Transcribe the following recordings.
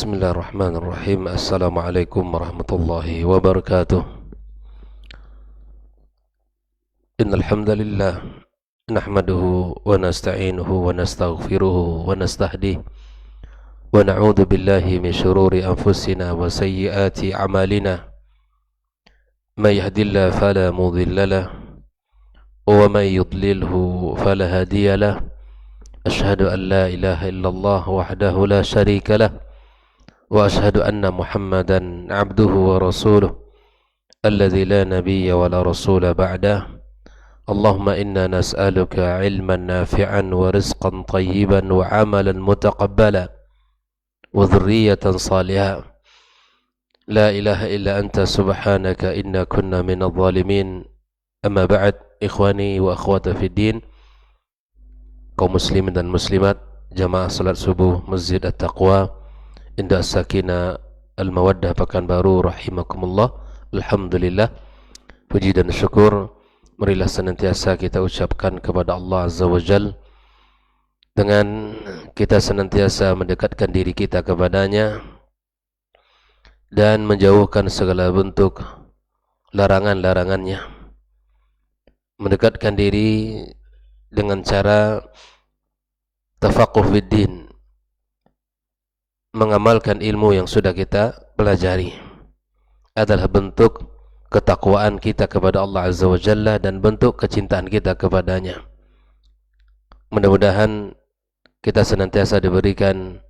Bismillahirrahmanirrahim. Assalamualaikum warahmatullahi wabarakatuh. Innal hamdalillah nahmaduhu wa nasta'inuhu wa nastaghfiruhu wa nastahdihi wa na'udzu billahi min shururi anfusina wa sayyiati a'malina. May yahdihillahu fala mudilla lahu wa may yudlilhu fala hadiya lahu. Asyhadu an la ilaha illallah wahdahu la syarika lahu wa ashhadu anna Muhammadan abduhu wa rasuluh alladzi la nabiyya wa la rasula ba'dah. Allahumma inna nas'aluka ilman nafi'an wa rizqan tayyiban wa amalan mutaqabbala wa dhurriyyatan salihah. La ilaha illa anta subhanaka inna kunna minadh dhalimin. Amma ba'd, ikhwani wa akhwati fid din, kaum muslimin dan muslimat, jamaah salat subuh Masjid At-Taqwa Indah Sakina Al-Mawaddah Pekanbaru rahimakumullah. Alhamdulillah, puji dan syukur marilah senantiasa kita ucapkan kepada Allah Azza wa Jal dengan kita senantiasa mendekatkan diri kita kepadanya dan menjauhkan segala bentuk larangan-larangannya, mendekatkan diri dengan cara tafaqquh fid din, mengamalkan ilmu yang sudah kita pelajari, adalah bentuk ketakwaan kita kepada Allah Azza wa Jalla dan bentuk kecintaan kita kepadanya. Mudah-mudahan kita senantiasa diberikan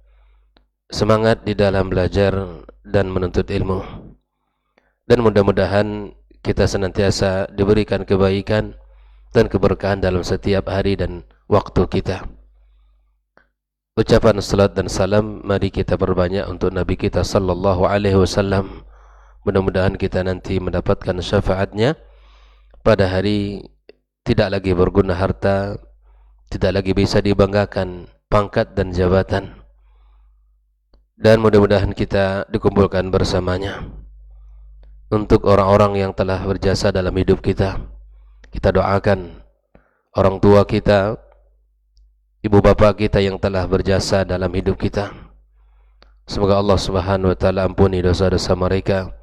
semangat di dalam belajar dan menuntut ilmu, dan mudah-mudahan kita senantiasa diberikan kebaikan dan keberkahan dalam setiap hari dan waktu kita. Ucapan salat dan salam mari kita perbanyak untuk Nabi kita sallallahu alaihi wasallam. Mudah-mudahan kita nanti mendapatkan syafaatnya pada hari tidak lagi berguna harta, tidak lagi bisa dibanggakan pangkat dan jabatan, dan mudah-mudahan kita dikumpulkan bersamanya. Untuk orang-orang yang telah berjasa dalam hidup kita, kita doakan orang tua kita, ibu bapa kita yang telah berjasa dalam hidup kita. Semoga Allah Subhanahu wa taala ampuni dosa-dosa mereka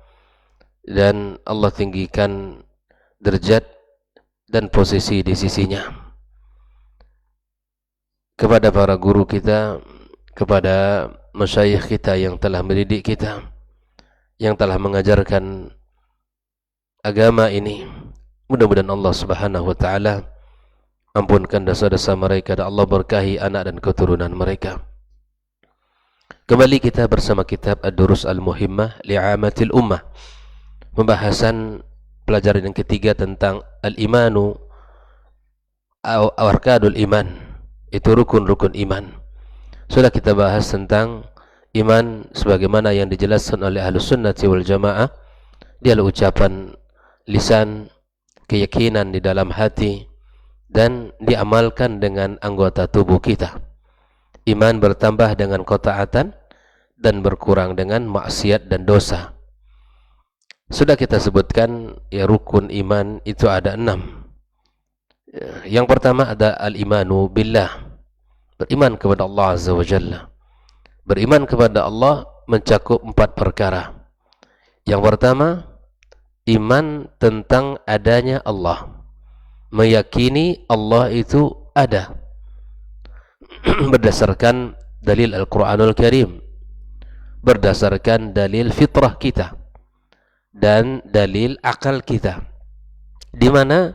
dan Allah tinggikan derajat dan posisi di sisinya. Kepada para guru kita, kepada masyayikh kita yang telah mendidik kita, yang telah mengajarkan agama ini, mudah-mudahan Allah Subhanahu wa taala ampunkan dosa-dosa mereka dan Allah berkahi anak dan keturunan mereka. Kembali kita bersama kitab Ad-Durus Al-Muhimmah Li'amatil Ummah, pembahasan pelajaran yang ketiga tentang Al-Imanu atau Arkanul Iman, itu rukun-rukun iman. Sudah kita bahas tentang iman sebagaimana yang dijelaskan oleh Ahlus Sunnati wal Jamaah. Dia adalah ucapan lisan, keyakinan di dalam hati, dan diamalkan dengan anggota tubuh kita. Iman bertambah dengan ketaatan dan berkurang dengan maksiat dan dosa. Sudah kita sebutkan ya, rukun iman itu ada 6. Yang pertama ada al-imanu billah, beriman kepada Allah Azza wa Jalla. Beriman kepada Allah mencakup 4 perkara. Yang pertama, iman tentang adanya Allah, meyakini Allah itu ada berdasarkan dalil Al-Quranul Karim, berdasarkan dalil fitrah kita dan dalil akal kita, di mana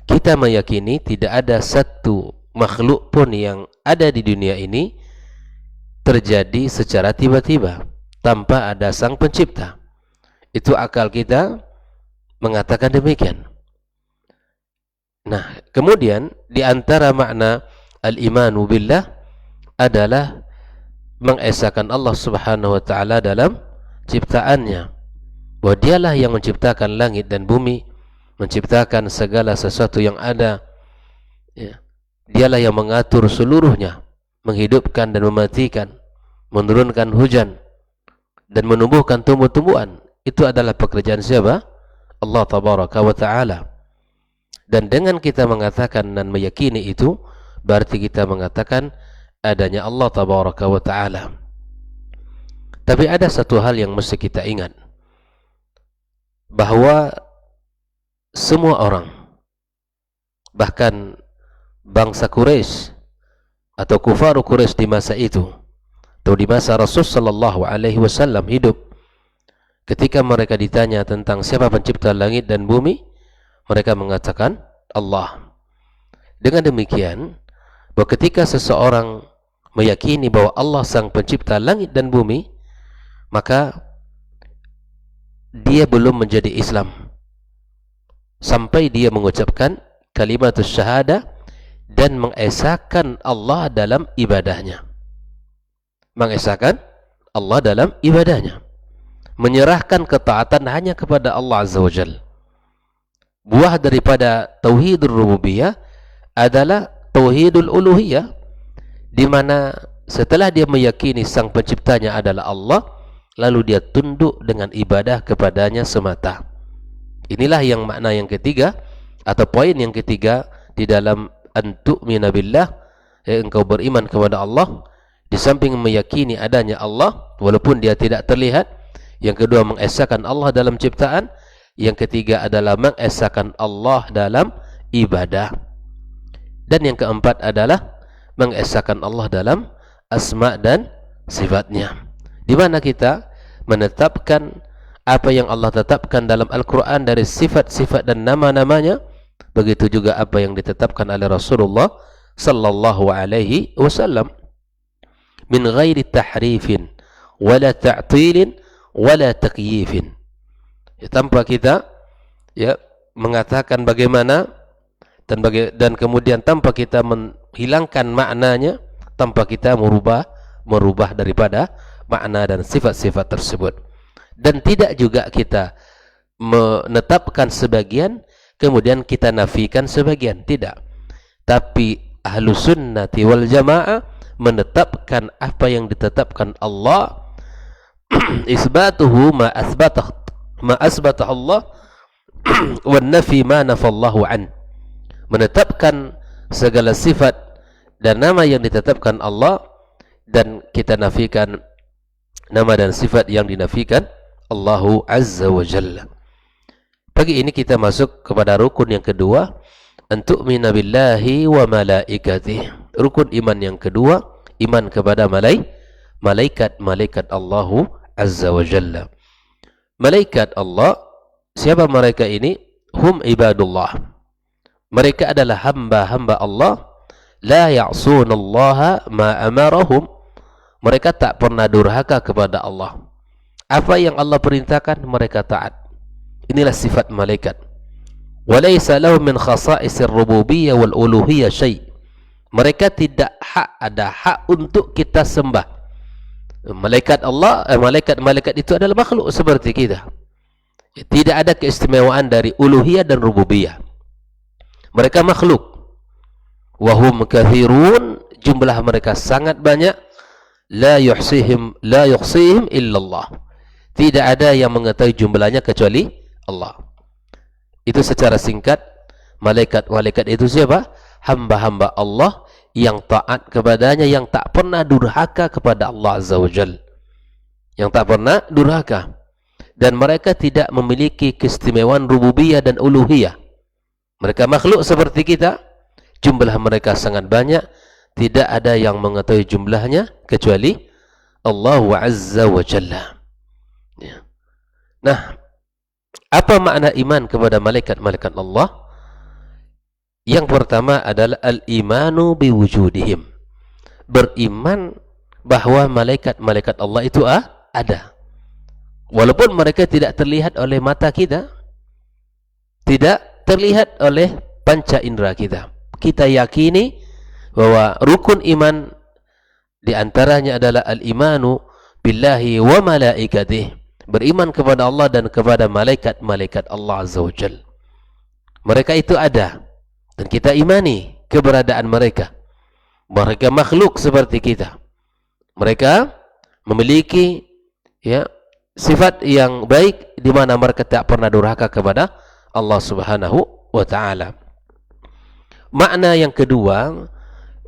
kita meyakini tidak ada satu makhluk pun yang ada di dunia ini terjadi secara tiba-tiba tanpa ada sang pencipta. Itu akal kita mengatakan demikian. Nah, kemudian di antara makna al-imanu billah adalah mengesahkan Allah Subhanahu wa taala dalam ciptaannya, bahwa dialah yang menciptakan langit dan bumi, menciptakan segala sesuatu yang ada, ya. Dialah yang mengatur seluruhnya, menghidupkan dan mematikan, menurunkan hujan dan menumbuhkan tumbuh-tumbuhan. Itu adalah pekerjaan siapa? Allah Tabaraka wa taala. Dan dengan kita mengatakan dan meyakini itu, berarti kita mengatakan adanya Allah Tabaraka wa Ta'ala. Tapi ada satu hal yang mesti kita ingat, bahwa semua orang, bahkan bangsa Quraisy atau kufar Quraisy di masa itu, atau di masa Rasul sallallahu alaihi wasallam hidup, ketika mereka ditanya tentang siapa pencipta langit dan bumi, mereka mengatakan Allah. Dengan demikian, bahwa ketika seseorang meyakini bahwa Allah sang pencipta langit dan bumi, maka dia belum menjadi Islam sampai dia mengucapkan kalimatus syahadah dan mengesahkan Allah dalam ibadahnya. Mengesahkan Allah dalam ibadahnya, menyerahkan ketaatan hanya kepada Allah Azza wa Jalla. Buah daripada tauhidul rububiyah adalah tauhidul uluhiyah, di mana setelah dia meyakini sang penciptanya adalah Allah, lalu dia tunduk dengan ibadah kepadanya semata. Inilah yang makna yang ketiga atau poin yang ketiga di dalam antu'mina billah, engkau beriman kepada Allah, di samping meyakini adanya Allah walaupun dia tidak terlihat. Yang kedua, mengesahkan Allah dalam ciptaan. Yang ketiga adalah mengesahkan Allah dalam ibadah. Dan yang keempat adalah mengesahkan Allah dalam asma dan sifatnya, di mana kita menetapkan apa yang Allah tetapkan dalam Al-Quran dari sifat-sifat dan nama-namanya. Begitu juga apa yang ditetapkan oleh Rasulullah sallallahu alaihi wasallam, min ghairi tahrifin wala ta'tilin wala takyifin, tanpa kita mengatakan bagaimana dan kemudian tanpa kita menghilangkan maknanya, tanpa kita merubah daripada makna dan sifat-sifat tersebut. Dan tidak juga kita menetapkan sebagian kemudian kita nafikan sebagian, tidak. Tapi Ahlus Sunnati wal Jamaah menetapkan apa yang ditetapkan Allah, isbatuhu ma asbatah Allah wa nafi ma nafallahu an, menetapkan segala sifat dan nama yang ditetapkan Allah, dan kita nafikan nama dan sifat yang dinafikan Allahu Azza wa Jalla. Pagi ini kita masuk kepada rukun yang kedua, antu'mina billahi wa malaikatihi. Rukun iman yang kedua, iman kepada malaikat Allahu Azza wa Jalla. Malaikat Allah, siapa mereka ini? Hum ibadullah. Mereka adalah hamba-hamba Allah. La ya'sunallaha ma amarahum. Mereka tak pernah durhaka kepada Allah. Apa yang Allah perintahkan mereka taat. Inilah sifat malaikat. Walaysa lahum min khasa'isir rububiyyah wal uluhiyyah syai'. Mereka tidak ada hak untuk kita sembah. Malaikat Allah, malaikat itu adalah makhluk seperti kita. Tidak ada keistimewaan dari uluhiyah dan rububiyah. Mereka makhluk. Wahum kathirun, jumlah mereka sangat banyak. La yuhsihim illallah. Tidak ada yang mengetahui jumlahnya kecuali Allah. Itu secara singkat, malaikat itu siapa? Hamba-hamba Allah yang taat kepadanya, yang tak pernah durhaka kepada Allah Azza wa Jal. Yang tak pernah durhaka. Dan mereka tidak memiliki keistimewaan rububiyah dan uluhiyah. Mereka makhluk seperti kita. Jumlah mereka sangat banyak. Tidak ada yang mengetahui jumlahnya kecuali Allah Azza wa Jalla. Ya. Nah, apa makna iman kepada malaikat-malaikat Allah? Yang pertama adalah al-imanu biwujudihim. Beriman bahwa malaikat-malaikat Allah itu ada. Walaupun mereka tidak terlihat oleh mata kita, tidak terlihat oleh panca indera kita. Kita yakini bahwa rukun iman di antaranya adalah al-imanu billahi wa malaikatihi. Beriman kepada Allah dan kepada malaikat-malaikat Allah Azza wa Jalla. Mereka itu ada dan kita imani keberadaan mereka. Mereka makhluk seperti kita. Mereka memiliki sifat yang baik di mana mereka tak pernah durhaka kepada Allah Subhanahu wa taala. Makna yang kedua,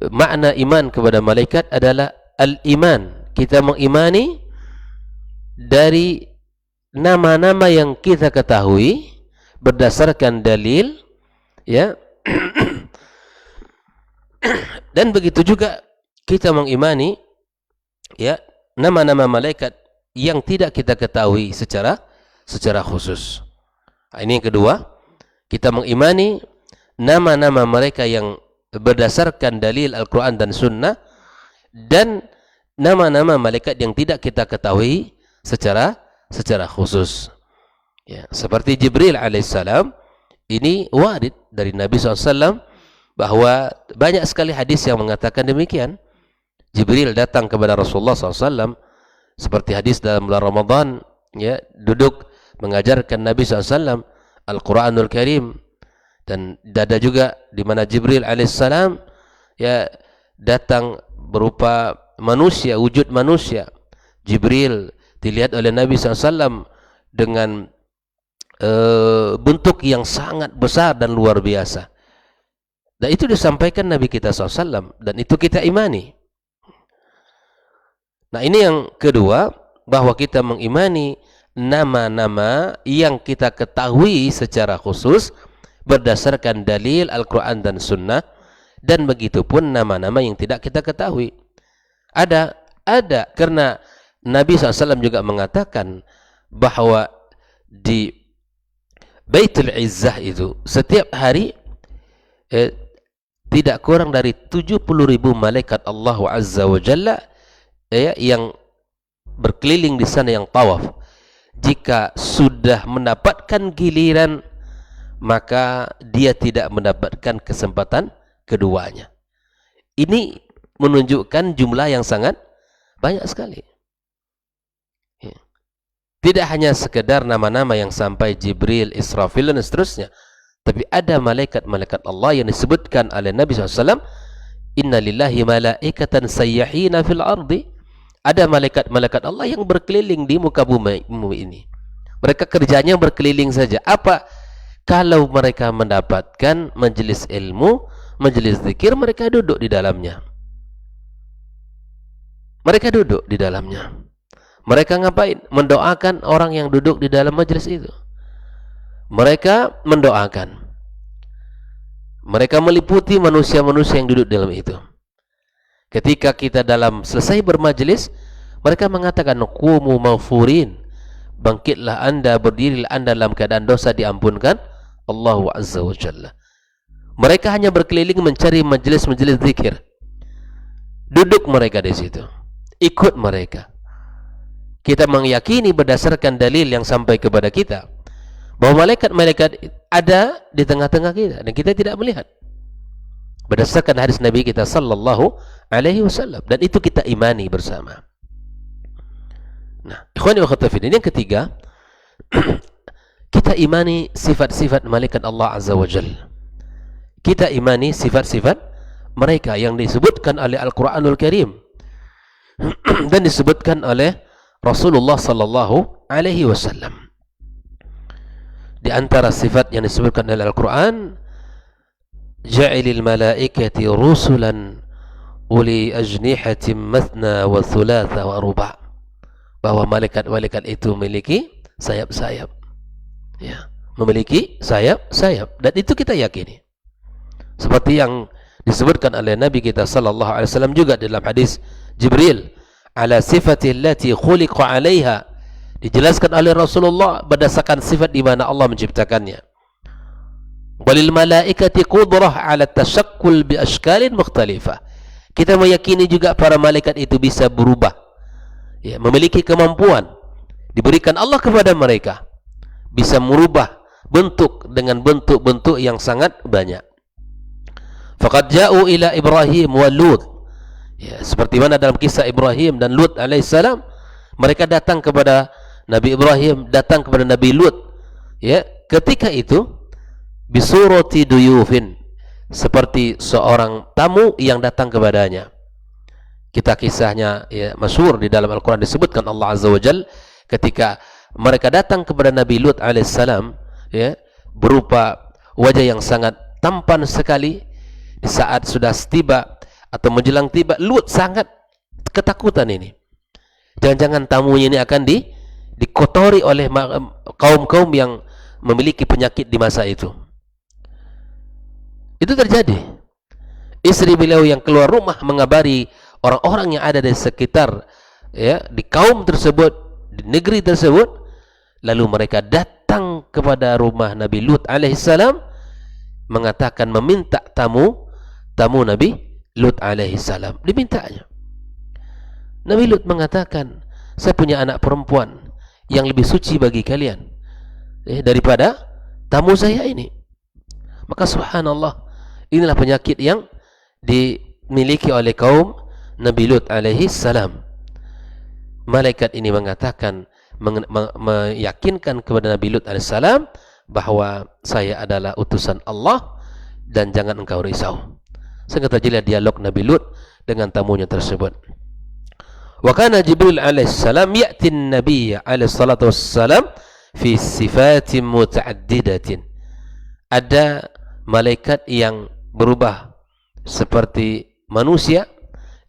makna iman kepada malaikat adalah al-iman. Kita mengimani dari nama-nama yang kita ketahui berdasarkan dalil, ya. Dan begitu juga kita mengimani, ya, nama-nama malaikat yang tidak kita ketahui secara khusus. Nah, ini yang kedua, kita mengimani nama-nama mereka yang berdasarkan dalil Al-Quran dan Sunnah, dan nama-nama malaikat yang tidak kita ketahui secara khusus. Ya, seperti Jibril alaihissalam, ini warid dari Nabi SAW bahwa banyak sekali hadis yang mengatakan demikian. Jibril datang kepada Rasulullah SAW, seperti hadis dalam bulan Ramadan, ya, duduk mengajarkan Nabi SAW Al-Quranul Karim. Dan ada juga di mana Jibril alaihissalam, ya, datang berupa manusia, wujud manusia. Jibril dilihat oleh Nabi SAW dengan bentuk yang sangat besar dan luar biasa. Dan itu disampaikan Nabi kita SAW, dan itu kita imani. Nah, ini yang kedua, bahwa kita mengimani nama-nama yang kita ketahui secara khusus berdasarkan dalil Al-Quran dan Sunnah, dan begitu pun nama-nama yang tidak kita ketahui. Ada, karena Nabi SAW juga mengatakan bahwa di Baitul Izzah itu setiap hari tidak kurang dari 70.000 malaikat Allah Azza wa Jalla, ya, yang berkeliling di sana, yang tawaf. Jika sudah mendapatkan giliran, maka dia tidak mendapatkan kesempatan keduanya. Ini menunjukkan jumlah yang sangat banyak sekali. Ya. Tidak hanya sekedar nama-nama yang sampai Jibril, Israfil dan seterusnya, tapi ada malaikat-malaikat Allah yang disebutkan oleh Nabi SAW. Inna lillahi malaikatan sayyahina fil ardi. Ada malaikat-malaikat Allah yang berkeliling di muka bumi ini. Mereka kerjanya berkeliling saja. Apa? Kalau mereka mendapatkan majelis ilmu, majelis zikir, mereka duduk di dalamnya. Mereka duduk di dalamnya. Mereka ngapain? Mendoakan orang yang duduk di dalam majelis itu. Mereka mendoakan. Mereka meliputi manusia-manusia yang duduk di dalam itu. Ketika kita selesai bermajelis, mereka mengatakan, "Qumu maghfurin." Bangkitlah anda, berdirilah anda dalam keadaan dosa diampunkan Allah Azza wa Jalla. Mereka hanya berkeliling mencari majelis-majelis zikir. Duduk mereka di situ. Ikut mereka. Kita meyakini berdasarkan dalil yang sampai kepada kita bahwa malaikat-malaikat ada di tengah-tengah kita dan kita tidak melihat. Berdasarkan hadis Nabi kita sallallahu alaihi wasallam, dan itu kita imani bersama. Nah, ikhwani wa akhwati fillah, yang ketiga, kita imani sifat-sifat malaikat Allah Azza wa Jalla. Kita imani sifat-sifat mereka yang disebutkan oleh Al-Quranul Karim dan disebutkan oleh Rasulullah sallallahu alaihi wasallam. Di antara sifat yang disebutkan oleh Al-Quran, ja'ilil malaikati rusulan uli ajnihatin mathna wa thulatha wa ruba'. Bahwa malaikat-malaikat itu memiliki sayap-sayap. Ya, memiliki sayap-sayap, dan itu kita yakini. Seperti yang disebutkan oleh Nabi kita sallallahu alaihi wasallam juga dalam hadis Jibril, ala sifati allati khuliqa 'alaiha. Dijelaskan oleh Rasulullah berdasarkan sifat di mana Allah menciptakannya. Walil malaikati qudrah 'ala tashakkul bi ashkalin mukhtalifah. Kita meyakini juga para malaikat itu bisa berubah. Ya, memiliki kemampuan diberikan Allah kepada mereka, bisa merubah bentuk dengan bentuk-bentuk yang sangat banyak. Faqad ja'u ila Ibrahim wa Lut. Ya, seperti mana dalam kisah Ibrahim dan Lut alaihissalam, mereka datang kepada Nabi Ibrahim, datang kepada Nabi Lut. Ya, ketika itu bisurati duyufin, seperti seorang tamu yang datang kepadanya. Kita kisahnya, ya, masyhur di dalam Al-Quran, disebutkan Allah Azza wa Jal ketika mereka datang kepada Nabi Lut alaihissalam, ya, berupa wajah yang sangat tampan sekali. Di saat sudah tiba atau menjelang tiba, Lut sangat ketakutan ini. Jangan-jangan tamunya ini akan dikotori oleh kaum-kaum yang memiliki penyakit di masa itu. Itu terjadi. Istri beliau yang keluar rumah mengabari orang-orang yang ada di sekitar, ya, di kaum tersebut, di negeri tersebut, lalu mereka datang kepada rumah Nabi Lut alaihissalam, mengatakan meminta tamu Nabi Lut alaihissalam, dimintanya. Nabi Lut mengatakan, saya punya anak perempuan yang lebih suci bagi kalian daripada tamu saya ini. Maka subhanallah, inilah penyakit yang dimiliki oleh kaum Nabi Lut alaihi salam. Malaikat ini mengatakan, meyakinkan kepada Nabi Lut alaihi salam bahwa saya adalah utusan Allah dan jangan engkau risau. Sehingga terjadi dialog Nabi Lut dengan tamunya tersebut. Wa kana Jibril alaihi salam ya'ti an-nabiy alaihi salatu wassalam fi sifatin muta'addidatin. Ada malaikat yang berubah seperti manusia,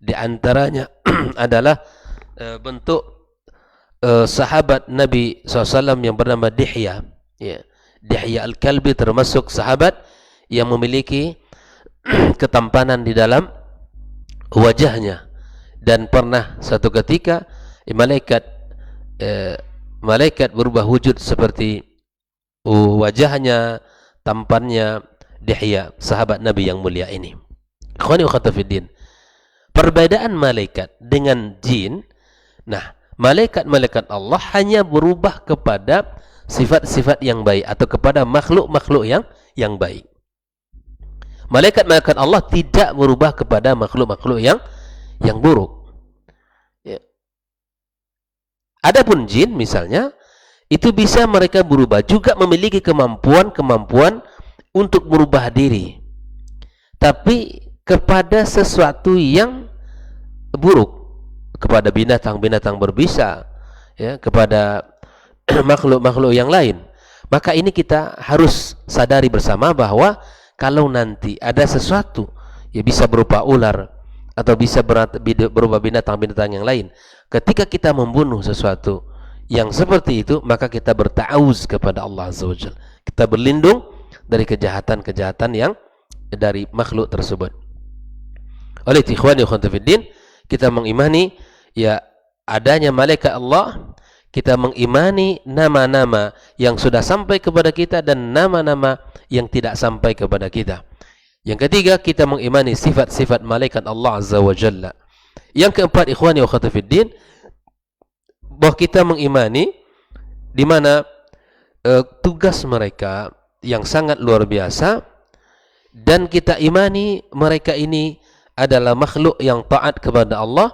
di antaranya adalah bentuk sahabat Nabi SAW yang bernama Dihya, ya. Dihya al-Kalbi termasuk sahabat yang memiliki ketampanan di dalam wajahnya, dan pernah satu ketika malaikat berubah wujud seperti wajahnya, tampannya Dihya, sahabat Nabi yang mulia ini. Ikhwani wa akhwati fiddin, perbedaan malaikat dengan jin, nah, malaikat-malaikat Allah hanya berubah kepada sifat-sifat yang baik atau kepada makhluk-makhluk yang baik. Malaikat-malaikat Allah tidak berubah kepada makhluk-makhluk yang buruk. Ya. Adapun jin misalnya, itu bisa mereka berubah, juga memiliki kemampuan untuk merubah diri, tapi kepada sesuatu yang buruk, kepada binatang-binatang berbisa, ya, kepada makhluk-makhluk yang lain. Maka ini kita harus sadari bersama bahwa kalau nanti ada sesuatu yang bisa berupa ular atau bisa berupa binatang-binatang yang lain, ketika kita membunuh sesuatu yang seperti itu, maka kita berta'awuz kepada Allah Azza wa Jalla. Kita berlindung dari kejahatan-kejahatan yang dari makhluk tersebut. Oleh ikhwani wa akhwati, kita mengimani ya adanya malaikat Allah, kita mengimani nama-nama yang sudah sampai kepada kita dan nama-nama yang tidak sampai kepada kita. Yang ketiga, kita mengimani sifat-sifat malaikat Allah Azza wa Jalla. Yang keempat, ikhwani wa akhwati, bahwa kita mengimani di mana tugas mereka yang sangat luar biasa, dan kita imani mereka ini adalah makhluk yang taat kepada Allah,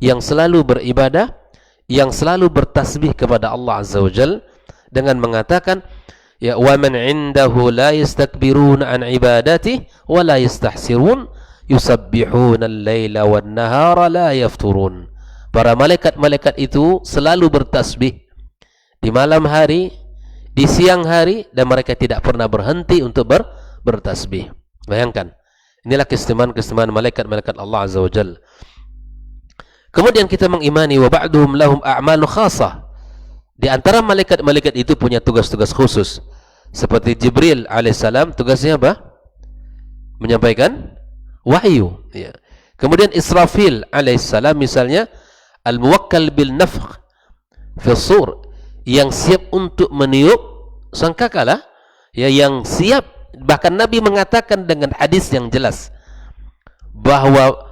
yang selalu beribadah, yang selalu bertasbih kepada Allah Azza wa Jalla, dengan mengatakan, ya, wa man indahu la yastakbiruna an ibadatihi wa la yastahsirun yusabbihuna al-laila wan nahara la yafturun. Para malaikat-malaikat itu selalu bertasbih di malam hari, di siang hari, dan mereka tidak pernah berhenti untuk bertasbih. Bayangkan, inilah keistimewaan malaikat-malaikat Allah Azza wa Jalla. Kemudian kita mengimani wa ba'duhum lahum a'malu khasah. Di antara malaikat-malaikat itu punya tugas-tugas khusus. Seperti Jibril alaihissalam, tugasnya apa? Menyampaikan wahyu, ya. Kemudian Israfil alaihissalam misalnya, al-muwakkal bil nafkh fi sur, yang siap untuk meniup sangkakala, ya, yang siap. Bahkan Nabi mengatakan dengan hadis yang jelas bahwa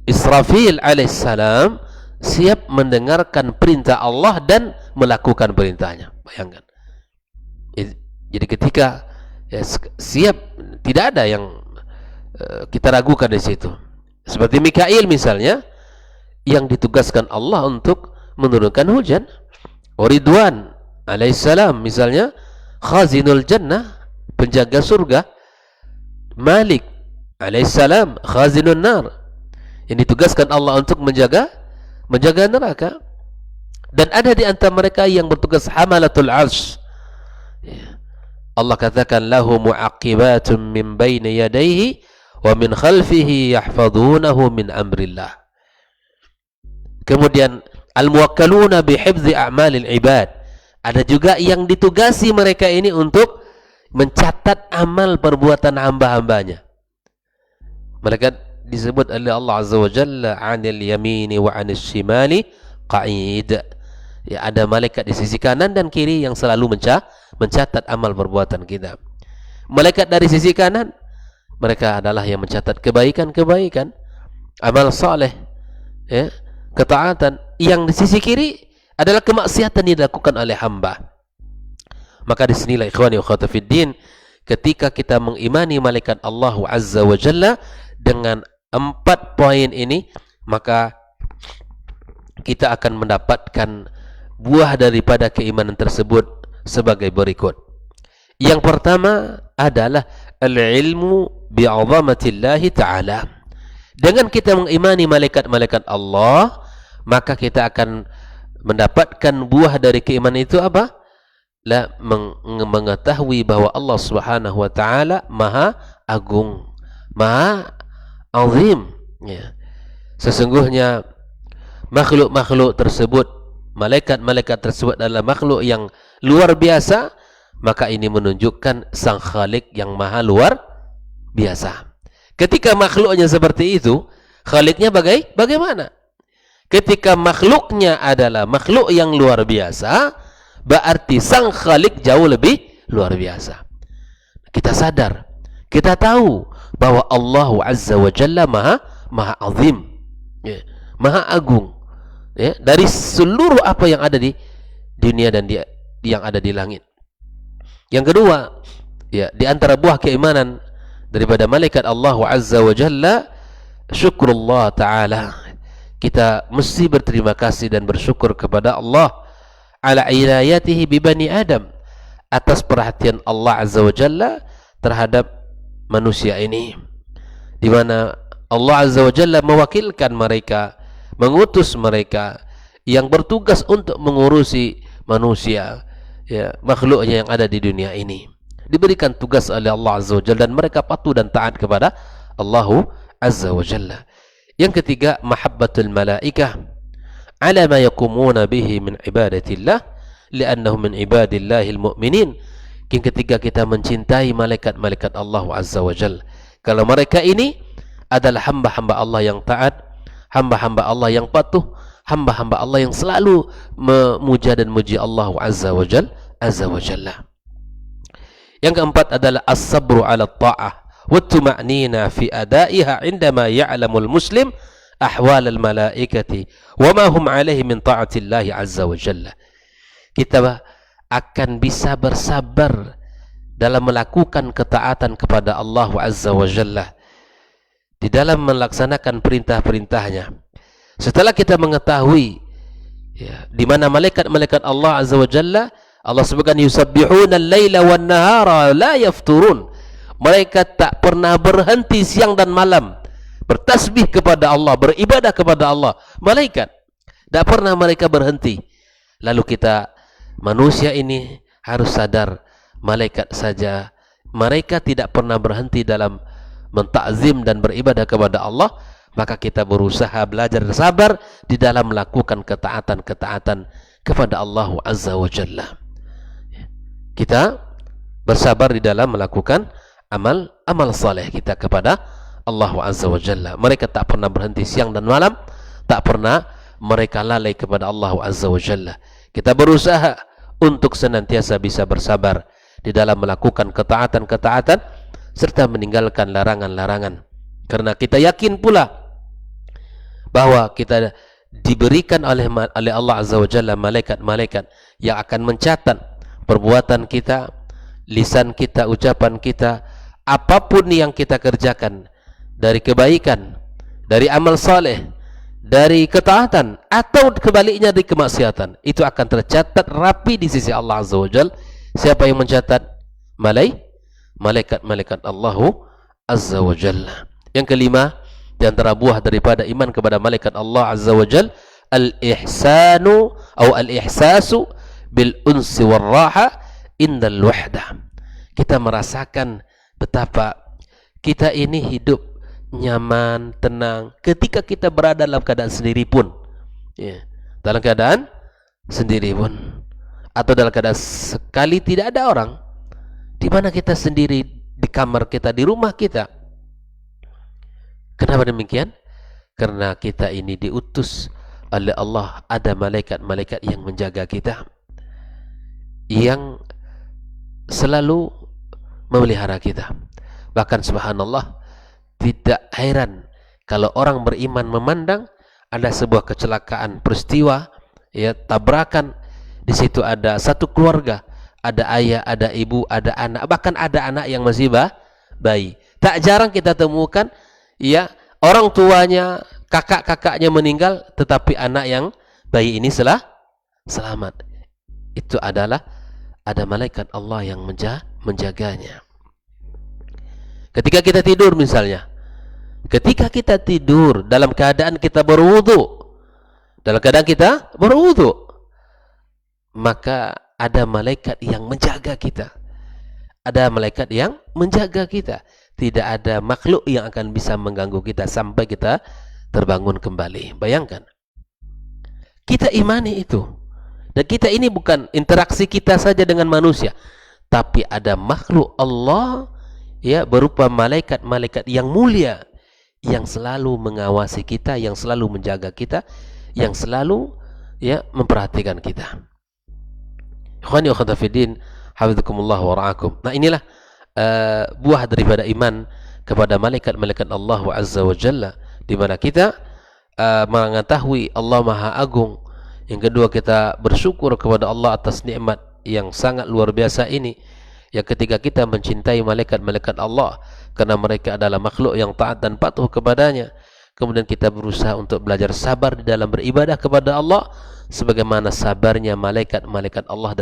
Israfil alaihissalam siap mendengarkan perintah Allah dan melakukan perintahnya. Bayangkan. Jadi ketika ya, siap, tidak ada yang kita ragukan di situ. Seperti Mikail misalnya, yang ditugaskan Allah untuk menurunkan hujan. Ridwan alaihissalam misalnya, khazinul jannah, penjaga surga. Malik alaihissalam, khazinun nar, yang ditugaskan Allah untuk menjaga neraka. Dan ada di antara mereka yang bertugas hamalatul arsh, ya. Allah katakan, lahu mu'aqibatun min baini yadayhi wa min khalfihi yahfazunahu min amrillah. Kemudian al-muwakkaluna bihifdzi a'malil ibad. Ada juga yang ditugasi mereka ini untuk mencatat amal perbuatan hamba-hambanya. Mereka disebut oleh Allah Azza wa Jalla 'anil yamini wa 'anil shimali qa'id. Ya, ada malaikat di sisi kanan dan kiri yang selalu mencatat amal perbuatan kita. Malaikat dari sisi kanan, mereka adalah yang mencatat kebaikan-kebaikan, amal saleh, ya, ketaatan. Yang di sisi kiri adalah kemaksiatan yang dilakukan oleh hamba. Maka di sinilah ikhwani wa akhwati fiddin, ketika kita mengimani malaikat Allah Azza wa Jalla dengan 4 poin ini, maka kita akan mendapatkan buah daripada keimanan tersebut sebagai berikut. Yang pertama adalah al-ilmu bi'azamatillahi ta'ala. Dengan kita mengimani malaikat-malaikat Allah, maka kita akan mendapatkan buah dari keimanan itu apa? Mengetahui bahwa Allah Subhanahu wa taala Maha Agung, Maha Azim, ya. Sesungguhnya makhluk-makhluk tersebut, malaikat-malaikat tersebut adalah makhluk yang luar biasa, maka ini menunjukkan Sang Khalik yang maha luar biasa. Ketika makhluknya seperti itu, Khaliknya bagaimana? Ketika makhluknya adalah makhluk yang luar biasa, berarti Sang Khalik jauh lebih luar biasa. Kita sadar, kita tahu bahwa Allah Azza wa Jalla maha azim, ya, maha agung, ya, dari seluruh apa yang ada di dunia dan yang ada di langit. Yang kedua, ya, di antara buah keimanan daripada malaikat Allah Azza wa Jalla, syukrullah ta'ala. Kita mesti berterima kasih dan bersyukur kepada Allah ala inayatihi bi bani Adam, atas perhatian Allah Azza wa Jalla terhadap manusia ini, di mana Allah Azza wa Jalla mewakilkan mereka, mengutus mereka yang bertugas untuk mengurusi manusia, ya, makhluknya yang ada di dunia ini. Diberikan tugas oleh Allah Azza wa Jalla dan mereka patuh dan taat kepada Allah Azza wa Jalla. Yang ketiga, mahabbatul malaikah ala ma yakumuna bihi min ibadatillah li'annahum min ibadillahil mu'minin. Yang ketiga, kita mencintai malaikat-malaikat Allah Azza wa Jalla. Kalau mereka ini adalah hamba-hamba Allah yang taat, hamba-hamba Allah yang patuh, hamba-hamba Allah yang selalu memuja dan muji Allah Azza wa Jalla. Yang keempat adalah as-sabru ala ta'ah wa tuma'nina fi adaiha indama ya'lamul muslim ahwal al-malaikati wa ma hum alaihi min ta'atillahi Azza wa Jalla. Kita akan bisa bersabar dalam melakukan ketaatan kepada Allah Azza wa Jalla, di dalam melaksanakan perintah-perintahnya. Setelah kita mengetahui, ya, di mana malaikat-malaikat Allah Azza wa Jalla, Allah sebutkan yusabbihuna al-laila wan nahara la yafturun. Mereka tak pernah berhenti siang dan malam bertasbih kepada Allah, beribadah kepada Allah. Malaikat tak pernah mereka berhenti. Lalu kita manusia ini harus sadar, malaikat saja mereka tidak pernah berhenti dalam mentakzim dan beribadah kepada Allah. Maka kita berusaha belajar sabar di dalam melakukan ketaatan-ketaatan kepada Allah Azza wa Jalla. Kita bersabar di dalam melakukan amal saleh kita kepada Allah Azza wa Jalla. Mereka tak pernah berhenti siang dan malam, tak pernah mereka lalai kepada Allah Azza wa Jalla. Kita berusaha untuk senantiasa bisa bersabar di dalam melakukan ketaatan-ketaatan serta meninggalkan larangan-larangan. Karena kita yakin pula bahwa kita diberikan oleh Allah Azza wa Jalla malaikat-malaikat yang akan mencatat perbuatan kita, lisan kita, ucapan kita, apapun yang kita kerjakan, dari kebaikan, dari amal saleh, dari ketaatan, atau kebaliknya dari kemaksiatan, itu akan tercatat rapi di sisi Allah Azza wa Jalla. Siapa yang mencatat? Malaikat-malaikat Allah Azza wa Jalla. Yang kelima, di antara buah daripada iman kepada malaikat Allah Azza wa Jalla, al-ihsanu atau al-ihsasu bil unsi war raha indal wahdah. Kita merasakan betapa kita ini hidup nyaman, tenang ketika kita berada dalam keadaan sendiri pun, ya. dalam keadaan sendiri pun, atau dalam keadaan sekali tidak ada orang, di mana kita sendiri di kamar kita, di rumah kita. Kenapa demikian? Karena kita ini diutus oleh Allah, ada malaikat-malaikat yang menjaga kita, yang selalu memelihara kita. Bahkan subhanallah, tidak heran kalau orang beriman memandang ada sebuah kecelakaan, peristiwa, ya, tabrakan, di situ ada satu keluarga, ada ayah, ada ibu, ada anak, bahkan ada anak yang masih bayi. Tak jarang kita temukan, ya, orang tuanya, kakak-kakaknya meninggal, tetapi anak yang bayi ini selamat. Itu adalah ada malaikat Allah yang menjaganya. Ketika kita tidur misalnya, ketika kita tidur dalam keadaan kita berwudu, maka ada malaikat yang menjaga kita. Ada malaikat yang menjaga kita. Tidak ada makhluk yang akan bisa mengganggu kita sampai kita terbangun kembali. Bayangkan, kita imani itu. Dan kita ini bukan interaksi kita saja dengan manusia, tapi ada makhluk Allah, ya, berupa malaikat-malaikat yang mulia, yang selalu mengawasi kita, yang selalu menjaga kita, yang selalu, ya, memperhatikan kita. Ikhwani wa akhwati fiddin, hafizakumullah wa ra'akum. Nah, inilah buah daripada iman kepada malaikat-malaikat Allah Azza wa Jalla, di mana kita mengetahui Allah Maha Agung. Yang kedua, kita bersyukur kepada Allah atas nikmat yang sangat luar biasa ini. Yang ketiga, kita mencintai malaikat-malaikat Allah karena mereka adalah makhluk yang taat dan patuh kepadanya. Kemudian kita berusaha untuk belajar sabar di dalam beribadah kepada Allah, sebagaimana sabarnya malaikat-malaikat Allah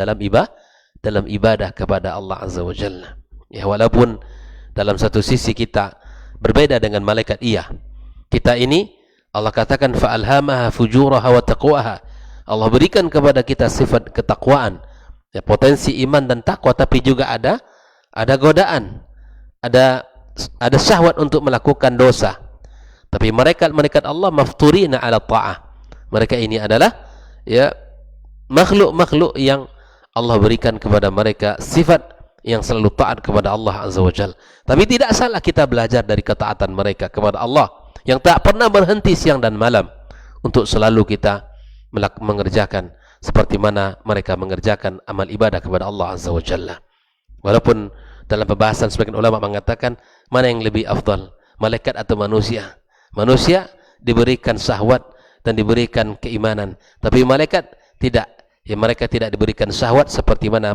dalam ibadah kepada Allah Azza wa Jalla. Ya, walaupun dalam satu sisi kita berbeda dengan malaikat, kita ini Allah katakan fa'alhamaha fujuraha wa taqwaha. Allah berikan kepada kita sifat ketakwaan, ya, potensi iman dan takwa, tapi juga ada godaan, ada syahwat untuk melakukan dosa. Tapi malaikat Allah mafturina ala ta'ah. Mereka ini adalah, ya, makhluk-makhluk yang Allah berikan kepada mereka sifat yang selalu taat kepada Allah Azza wa Jalla. Tapi tidak salah kita belajar dari ketaatan mereka kepada Allah, yang tak pernah berhenti siang dan malam untuk selalu kita mengerjakan seperti mana mereka mengerjakan amal ibadah kepada Allah Azza wa Jalla. Walaupun dalam pembahasan sebagian ulama mengatakan mana yang lebih afdal, malaikat atau manusia. Manusia diberikan syahwat dan diberikan keimanan, tapi malaikat tidak. Ya, mereka tidak diberikan syahwat seperti mana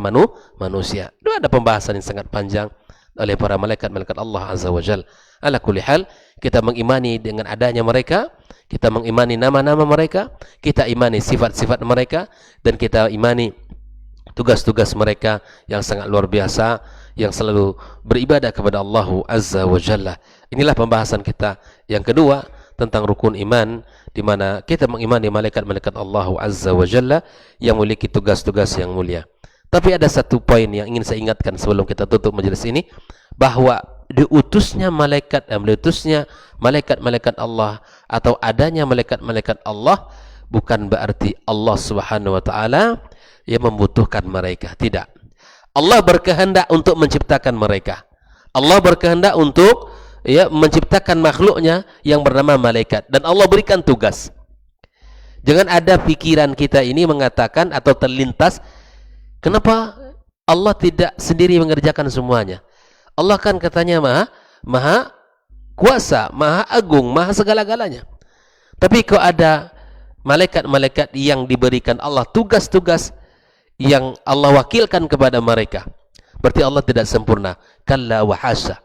manusia. Itu ada pembahasan yang sangat panjang oleh para malaikat-malaikat Allah Azza wa Jalla. Ala kulli hal, kita mengimani dengan adanya mereka, kita mengimani nama-nama mereka, kita imani sifat-sifat mereka, dan kita imani tugas-tugas mereka yang sangat luar biasa, yang selalu beribadah kepada Allah Azza wa Jalla. Inilah pembahasan kita yang kedua tentang rukun iman, di mana kita mengimani malaikat-malaikat Allah Azza wa Jalla yang memiliki tugas-tugas yang mulia. Tapi ada satu poin yang ingin saya ingatkan sebelum kita tutup majelis ini, bahwa diutusnya malaikat-malaikat Allah atau adanya malaikat-malaikat Allah bukan berarti Allah Subhanahu wa taala yang membutuhkan mereka. Tidak. Allah berkehendak untuk menciptakan mereka. Allah berkehendak untuk, ya, menciptakan makhluknya yang bernama malaikat, dan Allah berikan tugas. Jangan ada pikiran kita ini mengatakan atau terlintas, kenapa Allah tidak sendiri mengerjakan semuanya? Allah kan katanya maha kuasa, maha agung, maha segala-galanya. Tapi kalau ada malaikat-malaikat yang diberikan Allah tugas-tugas yang Allah wakilkan kepada mereka, berarti Allah tidak sempurna. Kalla wa hasya.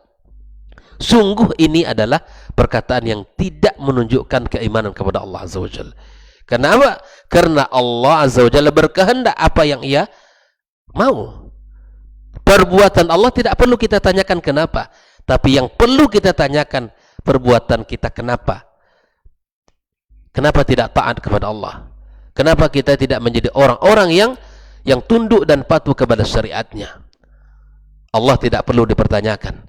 Sungguh ini adalah perkataan yang tidak menunjukkan keimanan kepada Allah Azza wa Jalla. Karena apa? Karena Allah Azza wa Jalla berkehendak apa yang Ia mau. Perbuatan Allah tidak perlu kita tanyakan kenapa, tapi yang perlu kita tanyakan perbuatan kita kenapa. Kenapa tidak taat kepada Allah? Kenapa kita tidak menjadi orang-orang yang tunduk dan patuh kepada syariatnya? Allah tidak perlu dipertanyakan.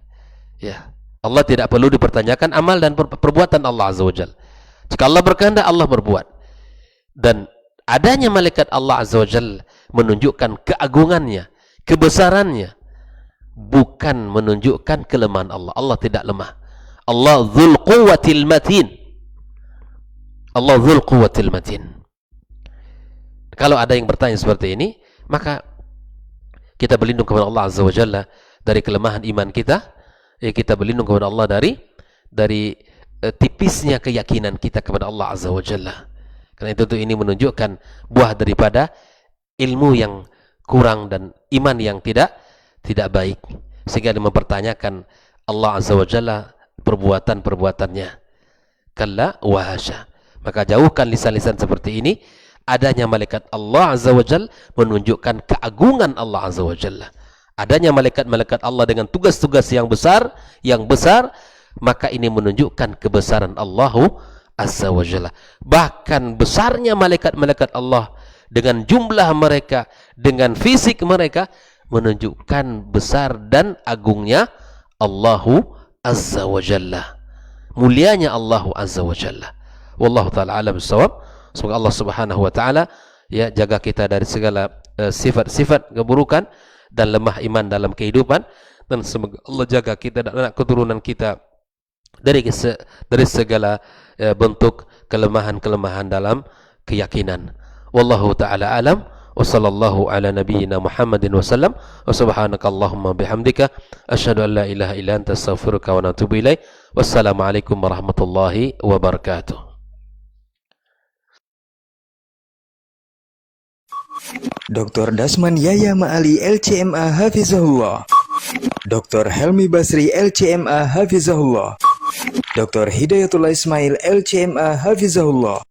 Ya, Allah tidak perlu dipertanyakan amal dan perbuatan Allah Azza wa Jalla. Jika Allah berkehendak, Allah berbuat. Dan Adanya malaikat Allah Azza wa Jalla menunjukkan keagungannya, kebesarannya, bukan menunjukkan kelemahan Allah. Allah tidak lemah. Allah dzul quwwatil matin. Allah dzul quwwatil matin. Kalau ada yang bertanya seperti ini, maka kita berlindung kepada Allah Azza wa Jalla dari kelemahan iman kita. Kita berlindung kepada Allah dari tipisnya keyakinan kita kepada Allah Azza wa Jalla. Karena itu ini menunjukkan buah daripada ilmu yang kurang dan iman yang tidak baik, sehingga dia mempertanyakan Allah Azza wa Jalla perbuatan-perbuatannya. Kalla wa hasya. Maka jauhkan lisan-lisan seperti ini. Adanya malaikat Allah Azza wa Jalla menunjukkan keagungan Allah Azza wa Jalla. Adanya malaikat-malaikat Allah dengan tugas-tugas yang besar, maka ini menunjukkan kebesaran Allah Azza wa Jalla. Bahkan besarnya malaikat-malaikat Allah dengan jumlah mereka, dengan fisik mereka, menunjukkan besar dan agungnya Allah Azza wa Jalla. Mulianya Allah Azza wa Jalla. Wallahu ta'ala alam bissawab. Semoga Allah Subhanahu wa taala ya jaga kita dari segala sifat-sifat keburukan dan lemah iman dalam kehidupan, dan semoga Allah jaga kita dan anak keturunan kita dari segala bentuk kelemahan-kelemahan dalam keyakinan. Wallahu ta'ala alam. Wa sallallahu ala nabiyyina Muhammadin wa sallam. Wa subhanakallahumma bihamdika asyhadu an la ilaha illa anta astaghfiruka wa atubu ilaik. Wassalamualaikum warahmatullahi wabarakatuh. Dr. Dasman Yahya Ma'ali LCMA Hafizahullah, Dr. Helmi Basri LCMA Hafizahullah, Dr. Hidayatullah Ismail LCMA Hafizahullah.